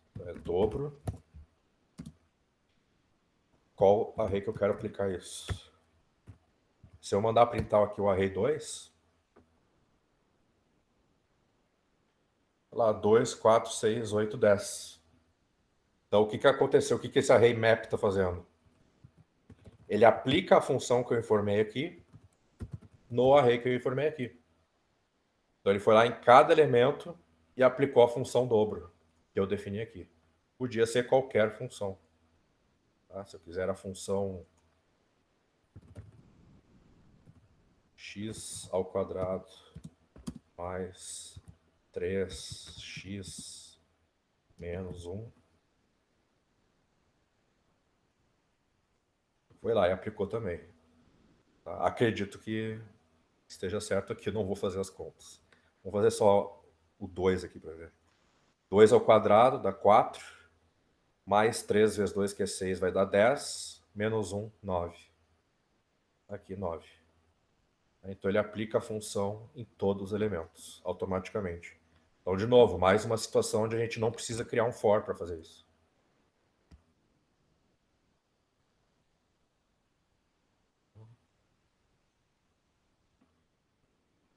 Então é dobro. Qual array que eu quero aplicar isso? Se eu mandar printar aqui o array 2, lá 2, 4, 6, 8, 10. Então o que aconteceu? O que esse array map está fazendo? Ele aplica a função que eu informei aqui no array que eu informei aqui. Então ele foi lá em cada elemento e aplicou a função dobro que eu defini aqui. Podia ser qualquer função. Tá? Se eu quiser a função x ao quadrado mais 3x menos 1. Foi lá e aplicou também. Tá? Acredito que esteja certo aqui, não vou fazer as contas. Vamos fazer só o 2 aqui para ver. 2 ao quadrado dá 4, mais 3 vezes 2, que é 6, vai dar 10, menos 1, 9. Aqui, 9. Então ele aplica a função em todos os elementos, automaticamente. Então, de novo, mais uma situação onde a gente não precisa criar um for para fazer isso.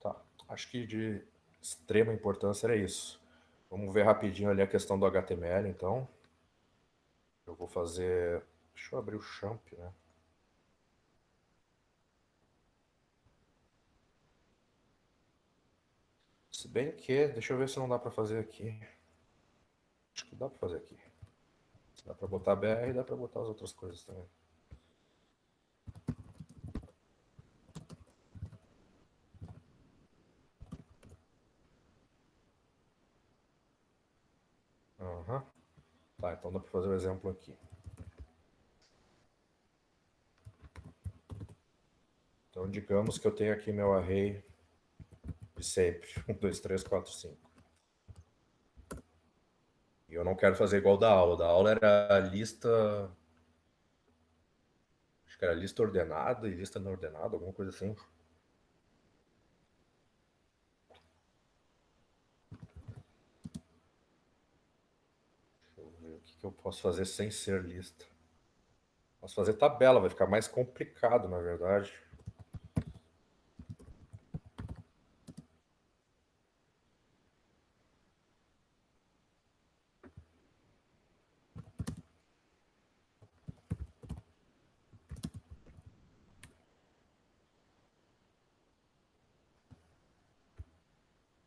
Tá, acho que de extrema importância era isso. Vamos ver rapidinho ali a questão do HTML, então. Eu vou fazer... Deixa eu abrir o champ, né? Se bem que... Deixa eu ver se não dá para fazer aqui. Acho que dá para fazer aqui. Dá para botar BR e dá para botar as outras coisas também. Uhum. Tá, então dá para fazer o exemplo aqui. Então, digamos que eu tenho aqui meu array de sempre. 1, 2, 3, 4, 5. E eu não quero fazer igual da aula. Da aula era a lista... Acho que era lista ordenada e lista não ordenada, alguma coisa assim. Deixa eu ver o que eu posso fazer sem ser lista. Posso fazer tabela, vai ficar mais complicado, na verdade.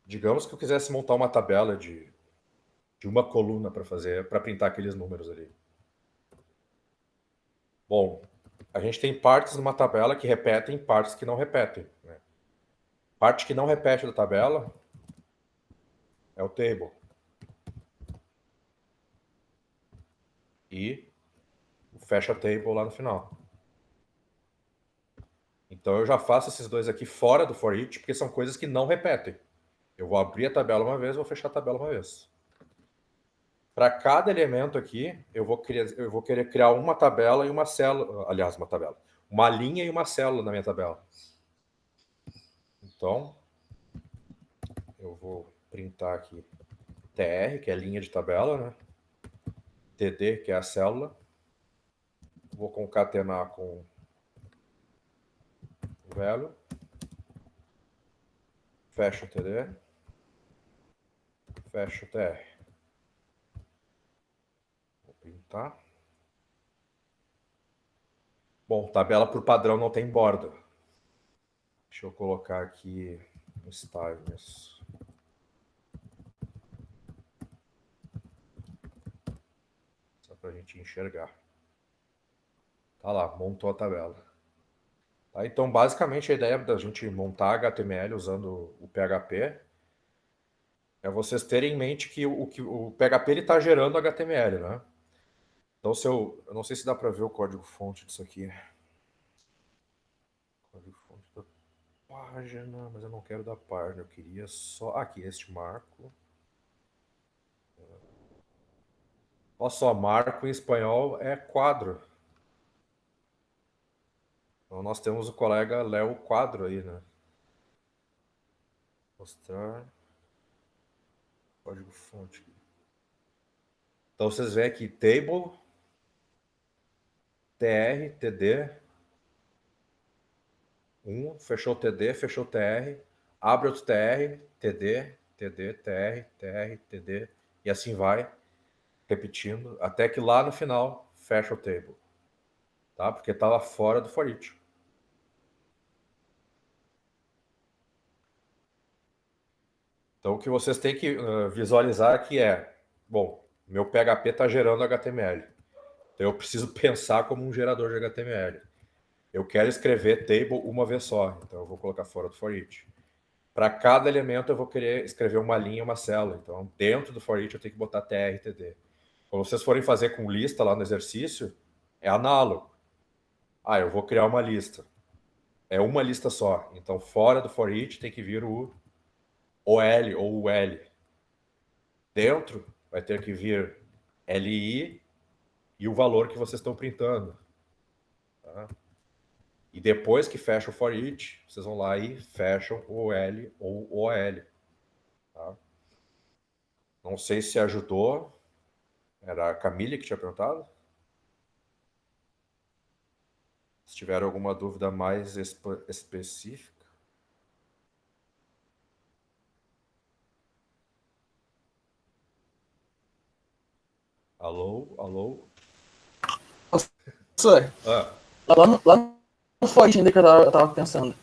Digamos que eu quisesse montar uma tabela de uma coluna para fazer, para printar aqueles números ali. Bom, a gente tem partes numa tabela que repetem, partes que não repetem, né? Parte que não repete da tabela é o table. E o fecha table lá no final. Então eu já faço esses dois aqui fora do for each, porque são coisas que não repetem. Eu vou abrir a tabela uma vez, vou fechar a tabela uma vez. Para cada elemento aqui, eu vou querer criar uma tabela e uma célula. Aliás, uma tabela. Uma linha e uma célula na minha tabela. Então, eu vou printar aqui TR, que é a linha de tabela, né? TD, que é a célula. Vou concatenar com o value. Fecha o TD. Fecha o TR. Vou printar. Bom, tabela por padrão não tem borda. Deixa eu colocar aqui no stylus. Só para a gente enxergar. Tá lá, montou a tabela. Tá, então, basicamente, a ideia da gente montar HTML usando o PHP é vocês terem em mente que o PHP está gerando HTML, né? Então, se eu não sei se dá para ver o código-fonte disso aqui. Código-fonte da página, mas eu não quero da página, eu queria só... Aqui, este marco. Olha só, marco em espanhol é quadro. Então, nós temos o colega Léo Quadro aí, né? Mostrar... Código-fonte. Então, vocês veem aqui, table, tr, td, 1, fechou o td, fechou o tr, abre outro tr, td, td, tr, tr, td, e assim vai, repetindo, até que lá no final, fecha o table. Tá? Porque estava fora do for each. Então, o que vocês têm que visualizar aqui é, bom, meu PHP está gerando HTML. Então, eu preciso pensar como um gerador de HTML. Eu quero escrever table uma vez só, então eu vou colocar fora do for each. Para cada elemento eu vou querer escrever uma linha e uma célula. Então, dentro do for each eu tenho que botar tr, td. Quando vocês forem fazer com lista lá no exercício, é análogo. Ah, eu vou criar uma lista. É uma lista só. Então, fora do for each tem que vir o OL ou o L. Dentro vai ter que vir LI e o valor que vocês estão printando. Tá? E depois que fecha o for each, vocês vão lá e fecham o OL ou o OL. Tá? Não sei se ajudou. Era a Camille que tinha perguntado. Se tiver alguma dúvida mais específica. Alô, alô. Professor, lá no Forte ainda que eu tava pensando.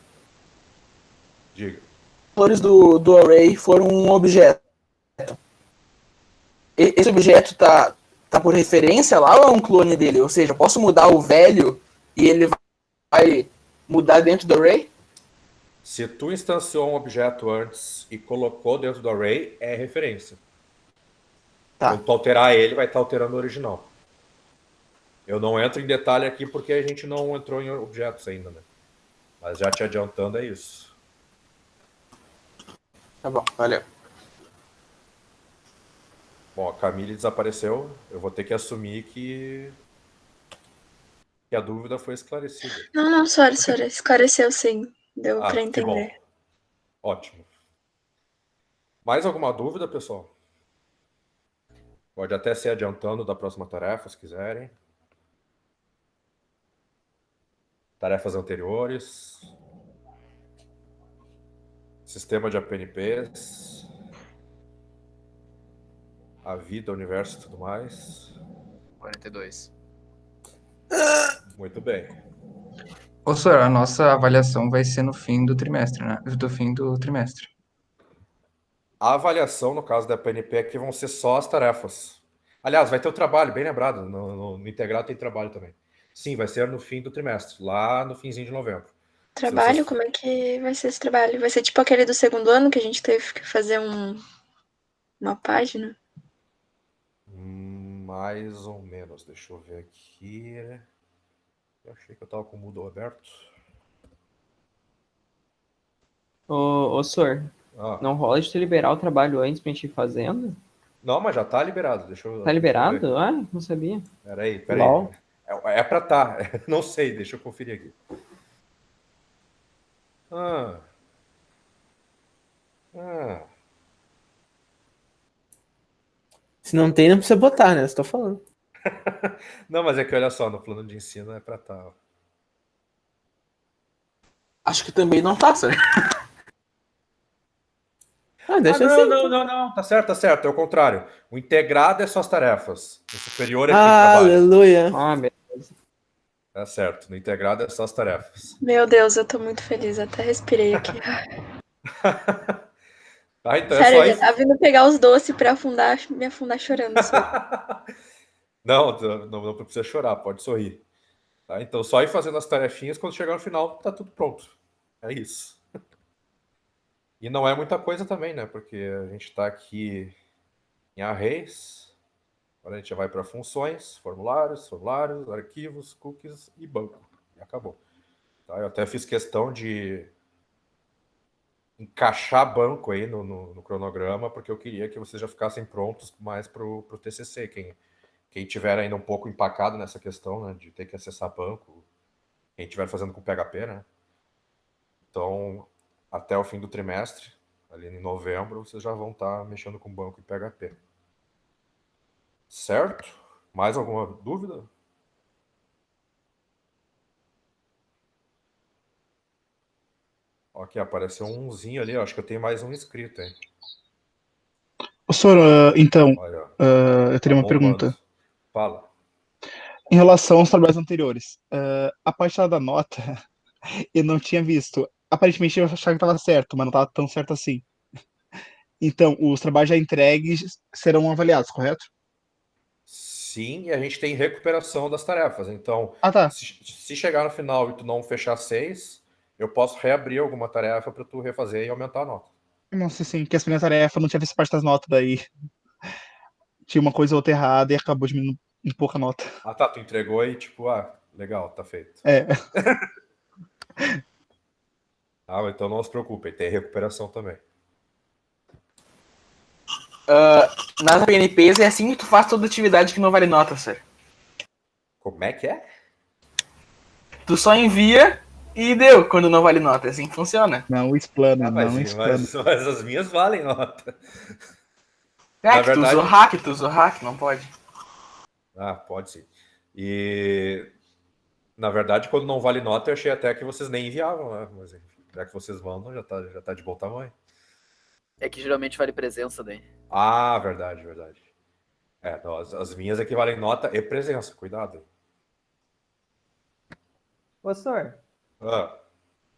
Diga. Os valores do array foram um objeto. Esse objeto tá por referência lá ou é um clone dele? Ou seja, eu posso mudar o velho e ele vai mudar dentro do array? Se tu instanciou um objeto antes e colocou dentro do array, é referência. Tá. Quando tu alterar ele, vai estar alterando o original. Eu não entro em detalhe aqui porque a gente não entrou em objetos ainda, né? Mas já te adiantando, é isso. Tá bom, valeu. Bom, a Camille desapareceu. Eu vou ter que assumir que a dúvida foi esclarecida. Não, sorry, esclareceu sim. Deu pra Que entender. bom. Ótimo. Mais alguma dúvida, pessoal? Pode até ser adiantando da próxima tarefa, se quiserem. Tarefas anteriores. Sistema de APNPs. A vida, o universo e tudo mais. 42. Muito bem. Ô, senhor, a nossa avaliação vai ser no fim do trimestre, né? Do fim do trimestre. A avaliação, no caso da PNP, aqui vão ser só as tarefas. Aliás, vai ter o trabalho, bem lembrado. No integrado tem trabalho também. Sim, vai ser no fim do trimestre, lá no finzinho de novembro. Trabalho? Como é que vai ser esse trabalho? Vai ser tipo aquele do segundo ano que a gente teve que fazer uma página? Mais ou menos. Deixa eu ver aqui. Eu achei que eu tava com o Moodle aberto. Ô, senhor, não rola de tu liberar o trabalho antes pra gente ir fazendo? Não, mas já tá liberado. Tá liberado? Ah, não sabia. Peraí. Uau. É pra tá. Não sei, deixa eu conferir aqui. Se não tem, não precisa botar, né? Eu tô falando. Não, mas é que olha só, no plano de ensino é pra tá. Acho que também não tá, senhor. Deixa assim. Não. Tá certo. É o contrário. O integrado é só as tarefas. O superior é Aleluia. Beleza. Tá certo. No integrado é só as tarefas. Meu Deus, eu tô muito feliz. Até respirei aqui. Tá, então Sério, é só eu já tava vindo pegar os doces pra me afundar chorando. Não precisa chorar, pode sorrir. Tá? Então, só ir fazendo as tarefinhas, quando chegar no final, tá tudo pronto. É isso. E não é muita coisa também, né? Porque a gente está aqui em arrays. Agora a gente já vai para funções, formulários, arquivos, cookies e banco. E acabou. Tá? Eu até fiz questão de encaixar banco aí no cronograma, porque eu queria que vocês já ficassem prontos mais para o TCC. Quem tiver ainda um pouco empacado nessa questão, né, de ter que acessar banco, quem estiver fazendo com PHP, né? Então, até o fim do trimestre, ali em novembro, vocês já vão estar mexendo com banco e PHP. Certo? Mais alguma dúvida? Ok, apareceu umzinho ali, acho que eu tenho mais um inscrito, hein? Senhor, então, eu teria uma pergunta. Fala. Em relação aos trabalhos anteriores, a parte lá da nota, eu não tinha visto. Aparentemente eu achava que estava certo, mas não estava tão certo assim. Então, os trabalhos já entregues serão avaliados, correto? Sim, e a gente tem recuperação das tarefas. Então, se chegar no final e tu não fechar 6, eu posso reabrir alguma tarefa para tu refazer e aumentar a nota. Nossa, sim, que as primeiras tarefas não tinha visto parte das notas, daí tinha uma coisa ou outra errada e acabou diminuindo um pouco a nota. Ah, tá, tu entregou e tipo, legal, tá feito. Então não se preocupem, tem recuperação também. Nas PNPs é assim que tu faz toda atividade que não vale nota, sério. Como é que é? Tu só envia E deu, quando não vale nota, assim que funciona. Não explana, mas, não explana. mas as minhas valem nota. Cactus, o Ractus, o Hack, não pode. Ah, pode sim. E, na verdade, quando não vale nota, eu achei até que vocês nem enviavam, né? Mas já que vocês mandam, já tá de bom tamanho. É que geralmente vale presença daí. Ah, verdade, verdade. Não, as minhas aqui valem nota e presença, cuidado. Ô, senhor, Ah,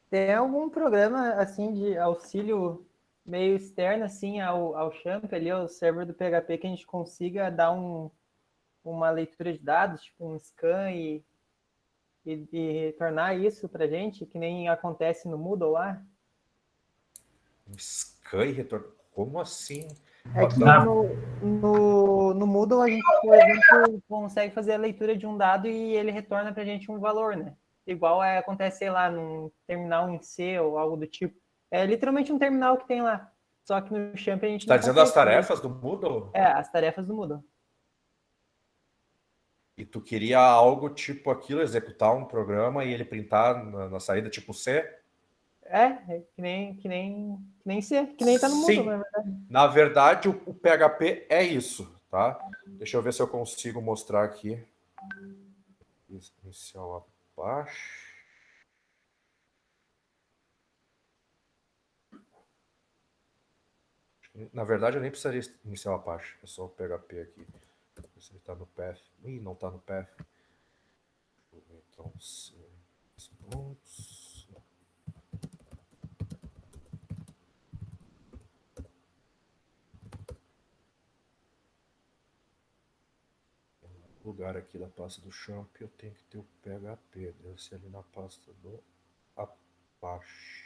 tem algum programa, assim, de auxílio meio externo, assim, ao Champ ali, ao server do PHP, que a gente consiga dar uma leitura de dados, tipo um scan e retornar isso pra gente, que nem acontece no Moodle lá? um scan e retorno. Como assim? É que no Moodle a gente, por exemplo, consegue fazer a leitura de um dado e ele retorna pra gente um valor, né? Igual acontece, sei lá, num terminal em C ou algo do tipo. É literalmente um terminal que tem lá. Só que no Champ a gente Tá não dizendo consegue as tarefas do Moodle? as tarefas do Moodle. E tu queria algo tipo aquilo, executar um programa e ele printar na saída tipo C? Que nem C, que nem tá no Moodle, Sim. na verdade. Na verdade, o PHP é isso, tá? Deixa eu ver se eu consigo mostrar aqui. Inicial Apache. Na verdade, eu nem precisaria iniciar o Apache. É só o PHP aqui. Se ele está no path. Ih, não está no path. Então, pontos. Lugar aqui da pasta do Champ, eu tenho que ter o PHP. Deve ser ali na pasta do Apache.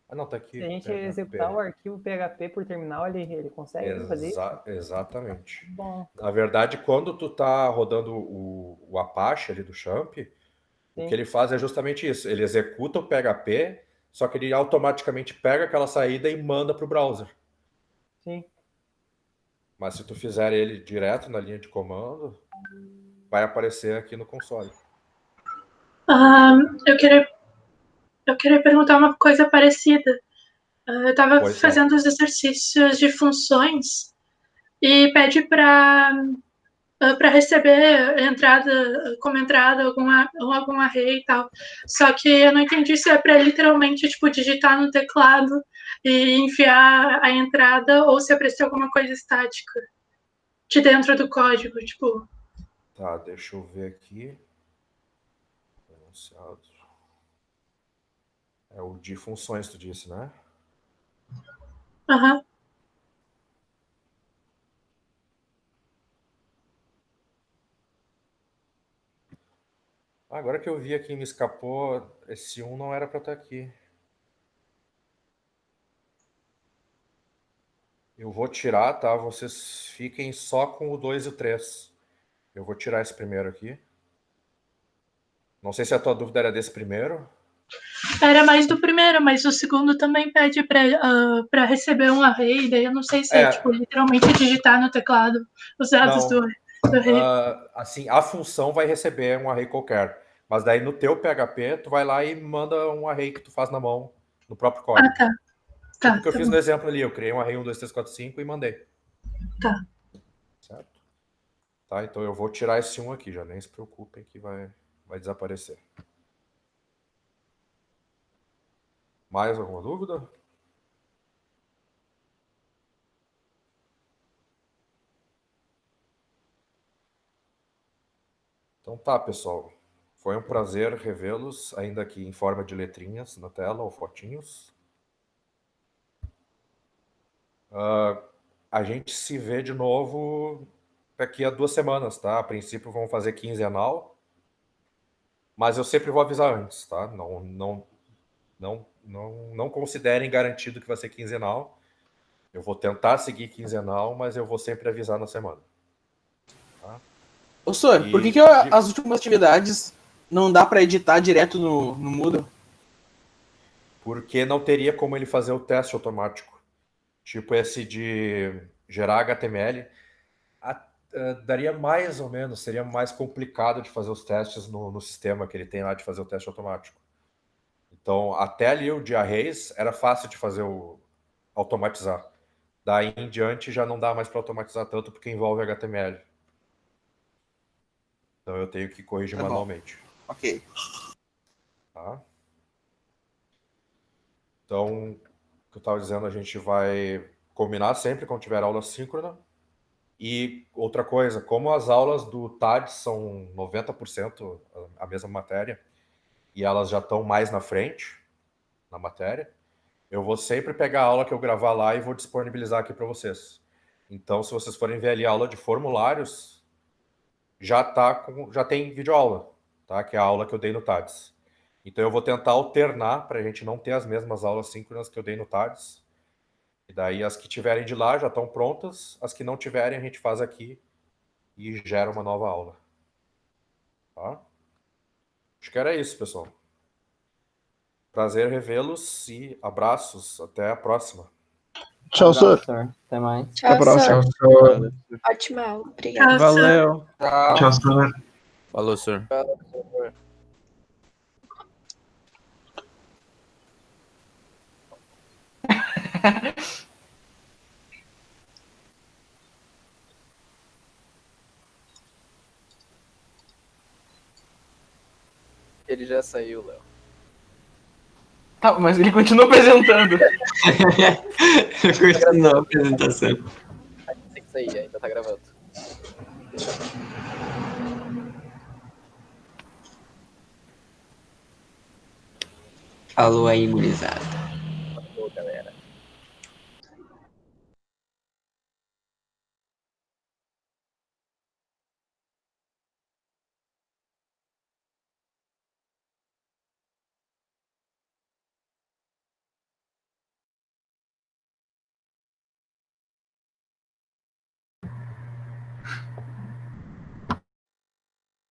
Ah, não, tá aqui. Se a gente PHP. executar o arquivo PHP por terminal, ele consegue fazer isso? Exatamente. Bom. Na verdade, quando tu tá rodando o Apache ali do Champ, o que ele faz é justamente isso. Ele executa o PHP, só que ele automaticamente pega aquela saída e manda para o browser. Sim. Mas se tu fizer ele direto na linha de comando, vai aparecer aqui no console. Eu queria perguntar uma coisa parecida. Eu estava fazendo os exercícios de funções e pede para receber como entrada algum array e tal. Só que eu não entendi se é para literalmente tipo digitar no teclado e enviar a entrada ou se é para ser alguma coisa estática de dentro do código, tipo. Tá, deixa eu ver aqui. Enunciado. É o de funções, tu disse, né? Aham. Agora que eu vi aqui, me escapou, esse 1 não era para estar aqui. Eu vou tirar, tá? Vocês fiquem só com o 2 e o 3. Eu vou tirar esse primeiro aqui. Não sei se a tua dúvida era desse primeiro. Era mais do primeiro, mas o segundo também pede para receber um array, daí eu não sei se é tipo, literalmente digitar no teclado os dados do array. Assim, a função vai receber um array qualquer. Mas daí no teu PHP, tu vai lá e manda um array que tu faz na mão, no próprio código. Ah, tá. Tipo o que eu fiz no exemplo ali, eu criei um array 1, 2, 3, 4, 5 e mandei. Tá. Certo? Tá, então eu vou tirar esse 1 aqui, já nem se preocupem que vai desaparecer. Mais alguma dúvida? Então tá, pessoal. Foi um prazer revê-los, ainda aqui em forma de letrinhas na tela ou fotinhos. A gente se vê de novo daqui a 2 semanas, tá? A princípio vamos fazer quinzenal, mas eu sempre vou avisar antes, tá? Não considerem garantido que vai ser quinzenal. Eu vou tentar seguir quinzenal, mas eu vou sempre avisar na semana. Tá? Ô, senhor, por que as últimas atividades não dá para editar direto no Moodle? Porque não teria como ele fazer o teste automático. Tipo esse de gerar HTML. daria mais ou menos, seria mais complicado de fazer os testes no sistema que ele tem lá de fazer o teste automático. Então, até ali o de arrays era fácil de fazer automatizar. Daí em diante já não dá mais para automatizar tanto porque envolve HTML. Então eu tenho que corrigir manualmente. Ok. Tá? Então, o que eu estava dizendo, a gente vai combinar sempre quando tiver aula síncrona. E outra coisa, como as aulas do TAD são 90% a mesma matéria, e elas já estão mais na frente na matéria, eu vou sempre pegar a aula que eu gravar lá e vou disponibilizar aqui para vocês. Então, se vocês forem ver ali a aula de formulários, já tem videoaula, tá? Que é a aula que eu dei no TADS. Então, eu vou tentar alternar para a gente não ter as mesmas aulas síncronas que eu dei no TADS. E daí, as que tiverem de lá já estão prontas, as que não tiverem, a gente faz aqui e gera uma nova aula. Tá? Acho que era isso, pessoal. Prazer revê-los e abraços. Até a próxima. Tchau, senhor. Até mais. Tchau, Até a próxima. senhor. Ótima aula. Obrigada. Valeu. Tchau, senhor. Falou, senhor. Ele já saiu, Léo. Tá, mas ele continua apresentando. Continua a apresentação. Tem que sair, ainda tá gravando. Falou aí, gurizada.